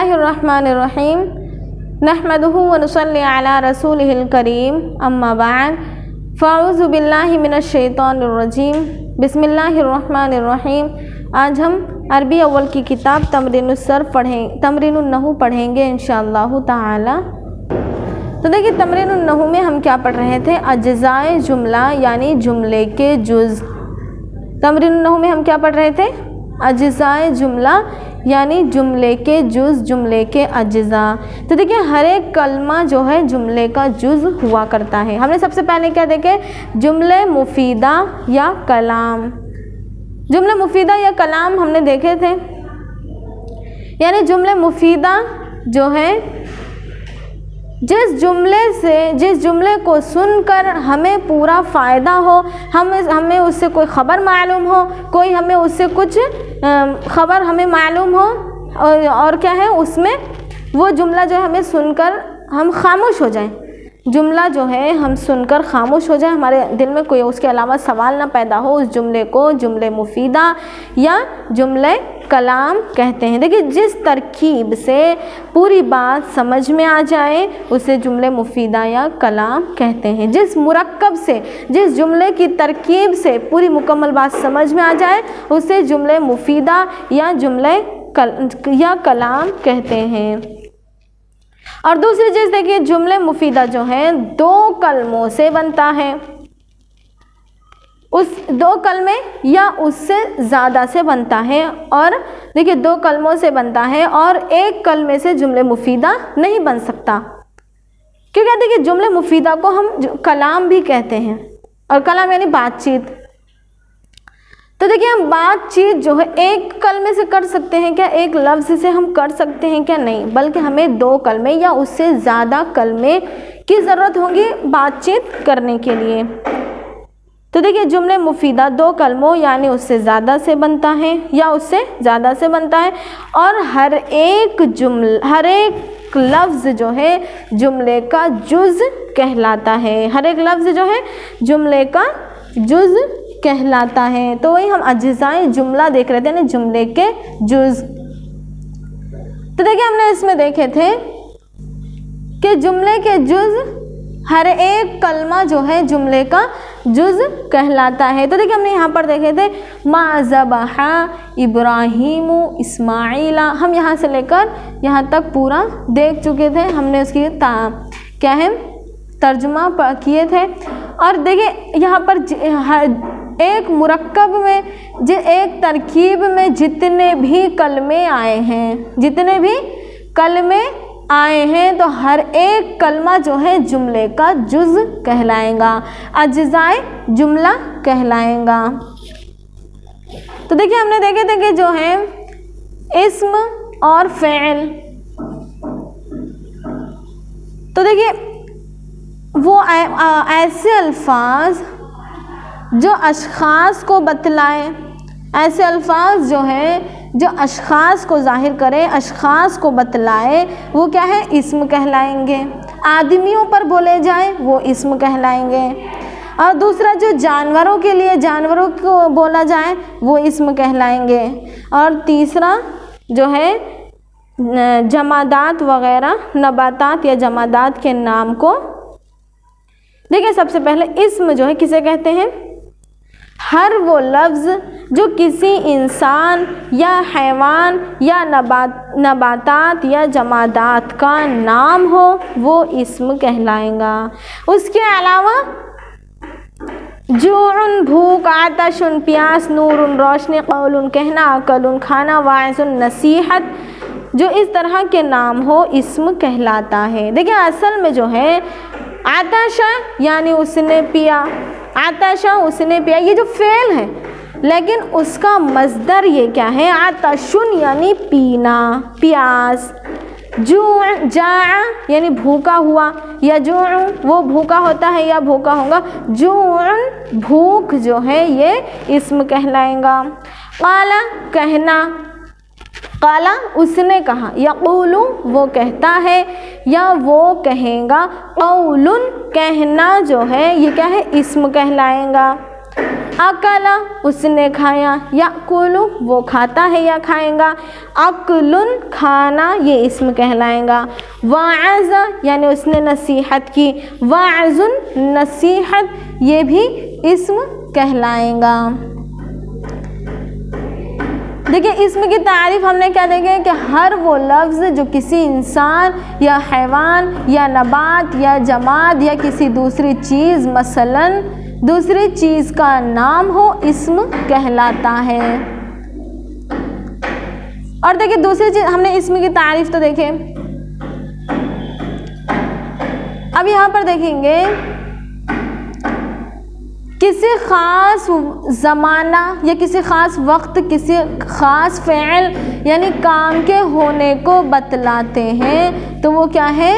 बिस्मिल्लाहिर्रहमानिर्रहीम नहमदुहु व नुसल्ली अला रसूलिहिल करीम अम्मा बाद फ़अऊज़ु बिल्लाहि मिनश शैतानिर रजीम बिस्मिल्लाहिर्रहमानिर्रहीम। आज हम अरबी अव्वल की किताब तमरीनुन नहू पढ़ेंगे इंशाअल्लाहु ताला। तो देखिए तमरीनुन नहू में हम क्या पढ़ रहे थे, अज्ज़ाए जुमला यानी जुमले के जुज़। तमरीनुन नहू में हम क्या पढ़ रहे थे, अज्ज़ाए जुमला यानी जुमले के जुज़, जुमले के अज्ज़ा। तो देखिए हर एक कलमा जो है जुमले का जुज़ हुआ करता है। हमने सबसे पहले क्या देखे, जुमले मुफीदा या कलाम। जुमले मुफीदा या कलाम हमने देखे थे, यानी जुमले मुफीदा जो है जिस जुमले को सुनकर हमें पूरा फ़ायदा हो, हमें उससे कोई ख़बर मालूम हो, कोई हमें उससे कुछ ख़बर हमें मालूम हो, और क्या है उसमें वो जुमला जो है हमें सुनकर हम खामोश हो जाएं। जुमला जो है हम सुनकर खामोश हो जाए, हमारे दिल में कोई उसके अलावा सवाल ना पैदा हो, उस जुमले को जुमले मुफीदा या जुमले कलाम कहते हैं। देखिए जिस तरकीब से पूरी बात समझ में आ जाए उसे जुमले मुफीदा या कलाम कहते हैं। जिस मुरक्कब से, जिस जुमले की तरकीब से पूरी मुकम्मल बात समझ में आ जाए उसे जुमले मुफीदा या जुमले कलाम कहते हैं। और दूसरी चीज़ देखिए, जुमले मुफीदा जो है दो कलमों से बनता है, उस दो कलमे या उससे ज़्यादा से बनता है। और देखिए दो कलमों से बनता है और एक कलमे से जुमले मुफीदा नहीं बन सकता, क्योंकि देखिए जुमले मुफीदा को हम कलाम भी कहते हैं, और कलाम यानी बातचीत। तो देखिए हम बातचीत जो है एक कलमे से कर सकते हैं क्या, एक लफ्ज़ से हम कर सकते हैं क्या, नहीं, बल्कि हमें दो कलमे या उससे ज़्यादा कलमे की ज़रूरत होगी बातचीत करने के लिए। तो देखिए जुमले मुफीदा दो कलमों यानी उससे ज़्यादा से बनता है या उससे ज़्यादा से बनता है, और हर एक लफ्ज़ जो है जुमले का जुज़ कहलाता है। हर एक लफ्ज़ जो है जुमले का जुज़ कहलाता है। तो वही हम अज्ज़ाए जुमला देख रहे थे ना, जुमले के जुज़। तो देखिए हमने इसमें देखे थे कि जुमले के जुज़ हर एक कलमा जो है जुमले का जुज़ कहलाता है। तो देखिए हमने यहाँ पर देखे थे मा ज़बहा इब्राहीमु इस्माइला, हम यहाँ से लेकर यहाँ तक पूरा देख चुके थे, हमने उसकी क्या है तर्जुमा किए थे। और देखिए यहाँ पर एक मुरक्कब में एक तरकीब में जितने भी कलमे आए हैं तो हर एक कलमा जो है जुमले का जुज़ कहलाएगा, अज्ज़ाए जुमला कहलाएगा। तो देखिए हमने देखे थे कि जो है इस्म और फ़ेल, तो देखिए वो ऐसे अल्फाज जो अशख़ास को बतलाएं, ऐसे अल्फाज जो है जो अशख़ास को ज़ाहिर करें, अशख़ास को बतलाए, वो क्या है इस्म कहलाएंगे। आदमियों पर बोले जाए वो इस्म कहलाएंगे। और दूसरा जो जानवरों के लिए, जानवरों को बोला जाए वो इस्म कहलाएंगे। और तीसरा जो है जमादात वग़ैरह, नबातात या जमादात के नाम को देखिए सबसे पहले इस्म जो है किसे कहते हैं, हर वो लफ्ज़ जो किसी इंसान या हैवान या नबातात या जमादात का नाम हो वो इस्म कहलाएगा। उसके अलावा जूउन भूख, आतशुन प्यास, नूरुन रोशनी, कौलुन कहना, अकलुन खाना, वाइजुन नसीहत, जो इस तरह के नाम हो इस्म कहलाता है। देखिए असल में जो है आताशा यानी उसने पिया, आताशा उसने पिया, ये जो फ़ेल है, लेकिन उसका मज़दर ये क्या है, आतशुन यानी पीना, प्यास। जूअ जाअ यानी भूखा हुआ, या जूअ वो भूखा होता है या भूखा होगा, जूअन भूख जो है ये इस्म कहलाएगा। क़ाला कहना, क़ाला उसने कहा, यक़ूलु वो कहता है या वो कहेगा, क़ौलुन कहना जो है ये क्या है इस्म कहलाएगा। अकला उसने खाया, याकुलु वो खाता है या खाएगा, अक्लुन खाना ये इस्म कहलाएगा। वाअज़ा यानी उसने नसीहत की, वाअज़ुन नसीहत ये भी इस्म कहलाएगा। देखिए इस्म की तारीफ़ हमने क्या देखे कि हर वो लफ्ज़ जो किसी इंसान या हैवान या नबात या जमाद या किसी दूसरी चीज़ मसलन दूसरी चीज़ का नाम हो, इस्म कहलाता है। और देखिए दूसरी चीज़ हमने इस्म की तारीफ़ तो देखे, अब यहाँ पर देखेंगे किसी ख़ास ज़माना या किसी ख़ास वक्त किसी ख़ास फ़ेल यानी काम के होने को बतलाते हैं तो वो क्या है,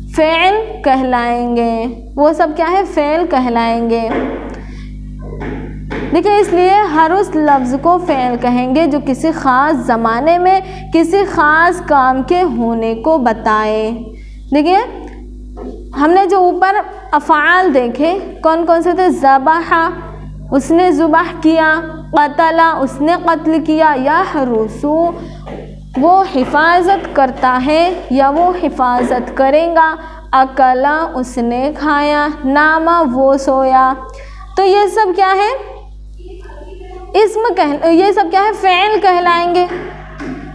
फ़ेल कहलाएंगे। वो सब क्या है, फ़ेल कहलाएंगे। देखिए इसलिए हर उस लफ्ज़ को फ़ेल कहेंगे जो किसी ख़ास ज़माने में किसी ख़ास काम के होने को बताए। देखिए हमने जो ऊपर अफ़आल देखे कौन कौन से थे, ज़बहा उसने ज़ुबह किया, क़तला उसने क़त्ल किया, यहरुसु वो हिफाजत करता है या वो हिफाजत करेगा, अकला उसने खाया, नामा वो सोया। तो ये सब क्या है, ये सब क्या है, फ़ेल कहलाएंगे,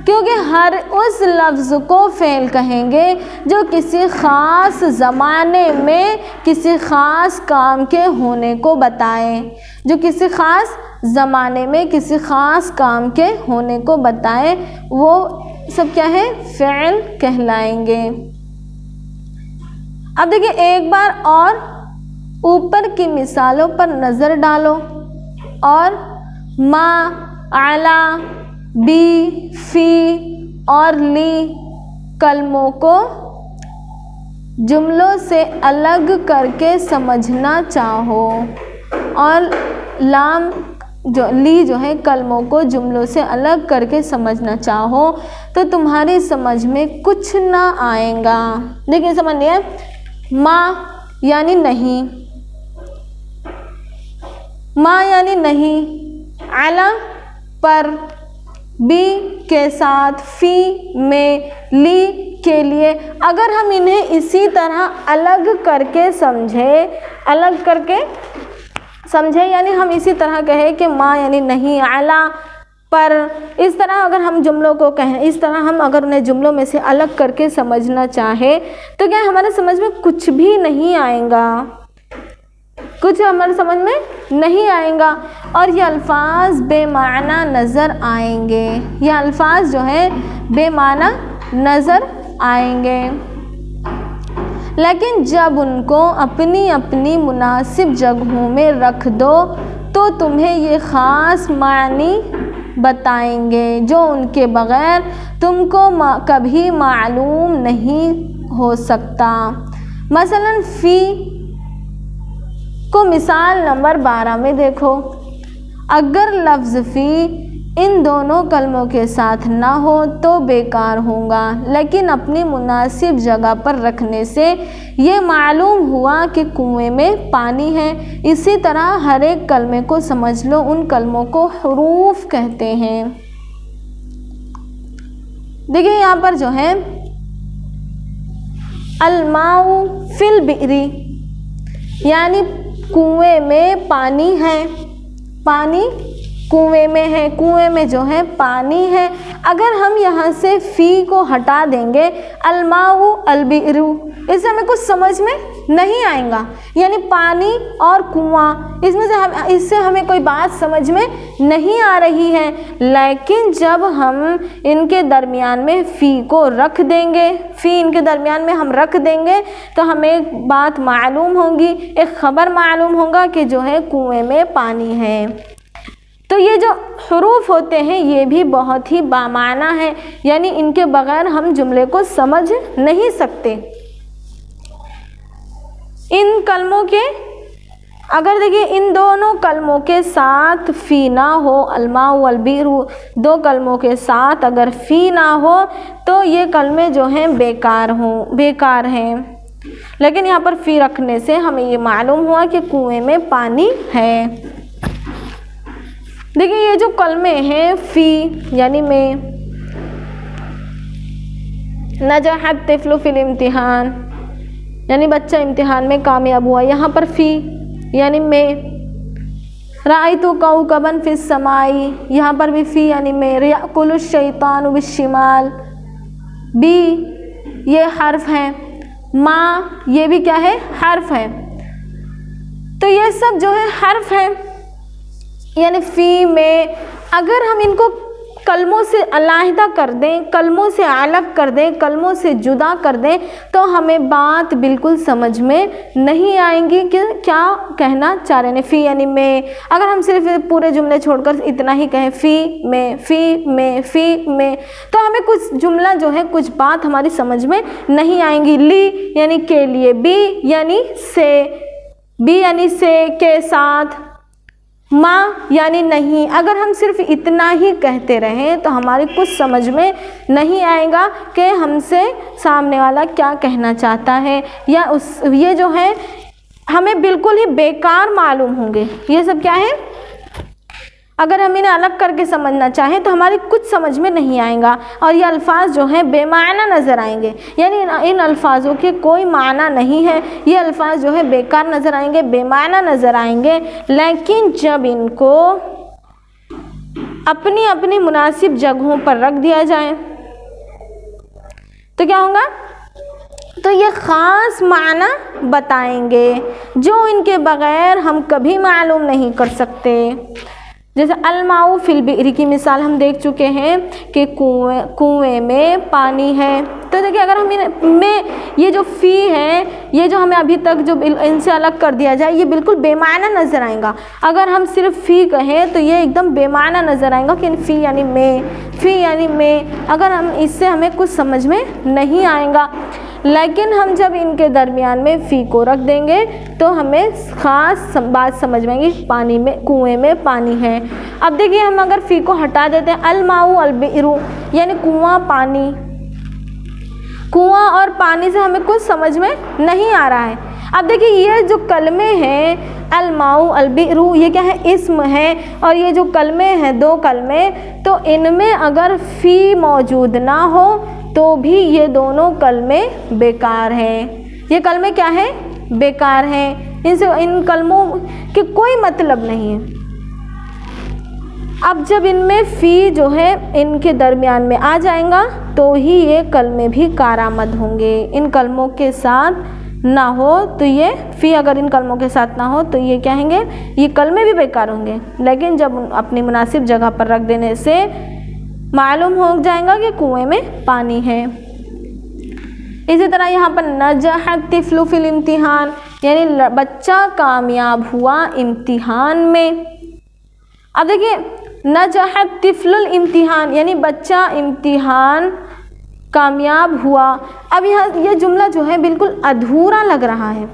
क्योंकि हर उस लफ्ज़ को फ़ेल कहेंगे जो किसी ख़ास ज़माने में किसी ख़ास काम के होने को बताए, जो किसी ख़ास ज़माने में किसी ख़ास काम के होने को बताए, वो सब क्या है, फ़ेल कहलाएंगे। अब देखिए एक बार और ऊपर की मिसालों पर नज़र डालो और मा, अला, बी, फ़ी और ली कलमों को जुमलों से अलग करके समझना चाहो और लाम ली जो है कलमों को जुमलों से अलग करके समझना चाहो तो तुम्हारी समझ में कुछ ना आएगा। देखिए समझिए, माँ यानी नहीं, माँ यानी नहीं, अला पर, बी के साथ, फ़ी में, ली के लिए। अगर हम इन्हें इसी तरह अलग करके समझे यानी हम इसी तरह कहें कि माँ यानी नहीं, अला पर, इस तरह अगर हम जुमलों को कहें, इस तरह हम अगर उन्हें जुमलों में से अलग करके समझना चाहे तो क्या हमारे समझ में कुछ भी नहीं आएगा, कुछ हमारे समझ में नहीं आएगा और ये अल्फाज बेमाना नज़र आएंगे, ये अल्फाज जो है बेमाना नज़र आएंगे। लेकिन जब उनको अपनी अपनी मुनासिब जगहों में रख दो तो तुम्हें ये ख़ास मानी बताएंगे जो उनके बग़ैर तुमको कभी मालूम नहीं हो सकता। मसलन फ़ी को मिसाल नंबर 12 में देखो, अगर लफ्ज़ फ़ी इन दोनों कलमों के साथ ना हो तो बेकार होगा, लेकिन अपनी मुनासिब जगह पर रखने से ये मालूम हुआ कि कुएं में पानी है। इसी तरह हर एक कलमे को समझ लो, उन कलमों को हुरूफ कहते हैं। देखिए यहाँ पर जो है अलमाउ फिल बिरी यानी कुएं में पानी है, पानी कुएं में है, कुएं में जो है पानी है। अगर हम यहाँ से फ़ी को हटा देंगे, अलमाउ अलबिरू, इससे हमें कुछ समझ में नहीं आएगा, यानी पानी और कुआं इससे हमें कोई बात समझ में नहीं आ रही है। लेकिन जब हम इनके दरमियान में फ़ी को रख देंगे, फ़ी इनके दरमियान में हम रख देंगे तो हमें एक बात मालूम होगी, एक ख़बर मालूम होगा कि जो है कुएं में पानी है। तो ये जो हुरूफ होते हैं ये भी बहुत ही बामाना है, यानी इनके बग़ैर हम जुमले को समझ नहीं सकते। इन कलमों के अगर देखिए इन दोनों कलमों के साथ फ़ी ना हो, अलमाउ अलबीरू दो कलमों के साथ अगर फ़ी ना हो तो ये कलमे जो हैं बेकार हैं। लेकिन यहाँ पर फ़ी रखने से हमें ये मालूम हुआ कि कुएं में पानी है। देखिए ये जो कलमे हैं फ़ी यानी में, नजहत तिफलु फिल इम्तिहान यानी बच्चा इम्तिहान में कामयाब हुआ, यहाँ पर फ़ी यानी में। राइतु कौकबन फिस समाई, यहाँ पर भी फ़ी यानी में। याकुलु शैतानु बिश्शिमाल, बी ये हर्फ है, माँ ये भी क्या है, हर्फ है। तो ये सब जो है हर्फ है यानी फ़ी में। अगर हम इनको कलमों से अलहदा कर दें, कलमों से अलग कर दें, कलमों से जुदा कर दें, तो हमें बात बिल्कुल समझ में नहीं आएंगी कि क्या कहना चाह रहे हैं। फ़ी यानी में, अगर हम सिर्फ पूरे जुमले छोड़कर इतना ही कहें फ़ी में, फ़ी में, फ़ी में, तो हमें कुछ जुमला जो है, कुछ बात हमारी समझ में नहीं आएंगी। ली यानी के लिए, बी यानी से, बी यानी से के साथ, माँ यानी नहीं। अगर हम सिर्फ इतना ही कहते रहें तो हमारी कुछ समझ में नहीं आएगा कि हमसे सामने वाला क्या कहना चाहता है, या ये जो है हमें बिल्कुल ही बेकार मालूम होंगे। ये सब क्या है, अगर हम इन्हें अलग करके समझना चाहें तो हमारी कुछ समझ में नहीं आएगा, और ये अल्फाज जो हैं बेमाना नज़र आएंगे, यानी इन अल्फाजों के कोई माना नहीं है। ये अल्फाज जो है बेकार नज़र आएंगे, बेमाना नज़र आएंगे। लेकिन जब इनको अपनी अपनी मुनासिब जगहों पर रख दिया जाए तो क्या होगा, तो ये ख़ास माना बताएंगे जो इनके बग़ैर हम कभी मालूम नहीं कर सकते। जैसे अलमाऊ फिल बिर की मिसाल हम देख चुके हैं कि कुएं में पानी है। तो देखिए अगर हम में ये जो फ़ी है, ये जो हमें अभी तक जो इनसे अलग कर दिया जाए, ये बिल्कुल बेमाना नज़र आएगा। अगर हम सिर्फ फ़ी कहें तो ये एकदम बेमाना नज़र आएगा कि फ़ी यानी में, फ़ी यानी में। अगर हम इससे हमें कुछ समझ में नहीं आएगा। लेकिन हम जब इनके दरमियान में फ़ी को रख देंगे तो हमें ख़ास बात समझ में आएगी, पानी में, कुएं में पानी है। अब देखिए हम अगर फ़ी को हटा देते हैं, अलमाऊ अलबिरू यानी कुआं, पानी, कुआं और पानी से हमें कुछ समझ में नहीं आ रहा है। अब देखिए ये जो कलमे हैं अलमाऊ अलबिरू, ये क्या है, इस्म है, और ये जो कलमे हैं दो कलमे, तो इनमें अगर फ़ी मौजूद ना हो तो भी ये दोनों कलमे बेकार हैं। ये कलमे क्या है, बेकार हैं, इनसे इन कलमों के कोई मतलब नहीं है। अब जब इनमें फ़ी जो है इनके दरमियान में आ जाएगा तो ही ये कलमे भी कारामद होंगे। इन कलमों के साथ ना हो तो ये फ़ी, अगर इन कलमों के साथ ना हो तो ये क्या होंगे, ये कलमे भी बेकार होंगे। लेकिन जब अपनी मुनासिब जगह पर रख देने से मालूम हो जाएगा कि कुएं में पानी है। इसी तरह यहाँ पर नजहत तिफलु फिल इम्तिहान यानी बच्चा कामयाब हुआ इम्तिहान में। अब देखिए नजहत तिफलुल इम्तिहान यानी बच्चा इम्तिहान कामयाब हुआ। अब यहाँ ये जुमला जो है बिल्कुल अधूरा लग रहा है।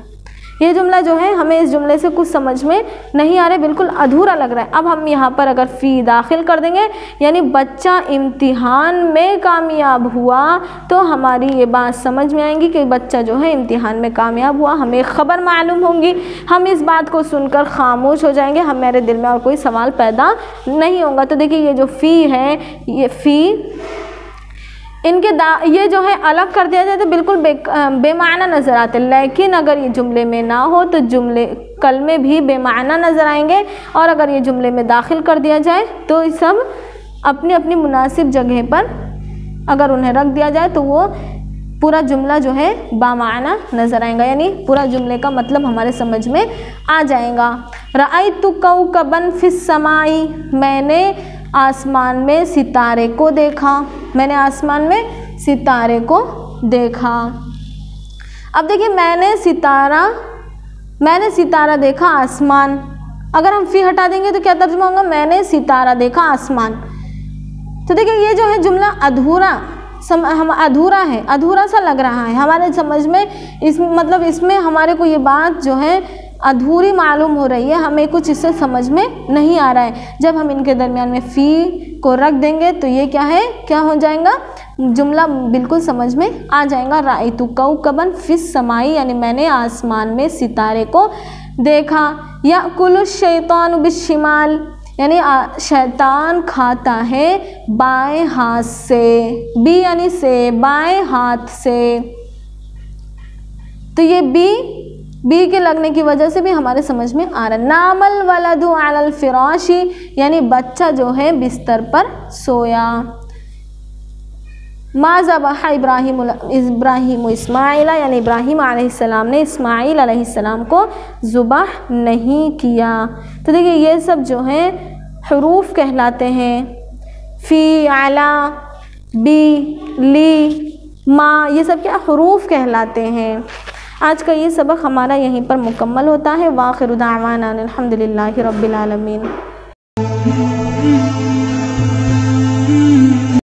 ये जुमला जो है हमें इस जुमले से कुछ समझ में नहीं आ रहा है, बिल्कुल अधूरा लग रहा है। अब हम यहाँ पर अगर फ़ी दाखिल कर देंगे यानी बच्चा इम्तिहान में कामयाब हुआ, तो हमारी ये बात समझ में आएंगी कि बच्चा जो है इम्तिहान में कामयाब हुआ, हमें ख़बर मालूम होंगी। हम इस बात को सुनकर खामोश हो जाएंगे, हमारे दिल में और कोई सवाल पैदा नहीं होगा। तो देखिए ये जो फ़ी है, ये फ़ी इनके ये जो है अलग कर दिया जाए तो बिल्कुल बेमाना नज़र आते। लेकिन अगर ये जुमले में ना हो तो जुमले कलमे भी बेमाना नज़र आएंगे, और अगर ये जुमले में दाखिल कर दिया जाए तो ये सब अपनी अपनी मुनासिब जगह पर अगर उन्हें रख दिया जाए तो वो पूरा जुमला जो है बामाना नज़र आएगा, यानी पूरा जुमले का मतलब हमारे समझ में आ जाएगा। रअयतु कौकबन फिस समाई, मैंने आसमान में सितारे को देखा, मैंने आसमान में सितारे को देखा। अब देखिए मैंने सितारा देखा आसमान, अगर हम फ़ी हटा देंगे तो क्या तर्जुमा होगा, मैंने सितारा देखा आसमान। तो देखिए ये जो है जुमला अधूरा है, अधूरा सा लग रहा है हमारे समझ में। मतलब इसमें हमारे को ये बात जो है अधूरी मालूम हो रही है, हमें कुछ इससे समझ में नहीं आ रहा है। जब हम इनके दरमियान में फ़ी को रख देंगे तो ये क्या है, क्या हो जाएगा, जुमला बिल्कुल समझ में आ जाएगा। राइतु कौकबन फिस समाई यानी मैंने आसमान में सितारे को देखा। याकुलु शैतानु बिश्शिमाल यानी शैतान खाता है बाएं हाथ से, बी यानी से, बाएं हाथ से। तो ये बी के लगने की वजह से भी हमारे समझ में आ रहा है। नामल वलदु अलल फिराशी, यानी बच्चा जो है बिस्तर पर सोया। मा ज़बह इब्राहीम इस्माइला, यानी इब्राहीम अलैहिस्सलाम ने इस्माइल अलैहिस्सलाम को ज़ुबह नहीं किया। तो देखिए ये सब जो हैं हुरूफ कहलाते हैं। फ़ी, अला, बी, ली, मा, ये सब क्या हुरूफ कहलाते हैं। आज का ये सबक हमारा यहीं पर मुकम्मल होता है। वाखिरु दावाना अनिल हम्दुलिल्लाहि रब्बिल आलमीन।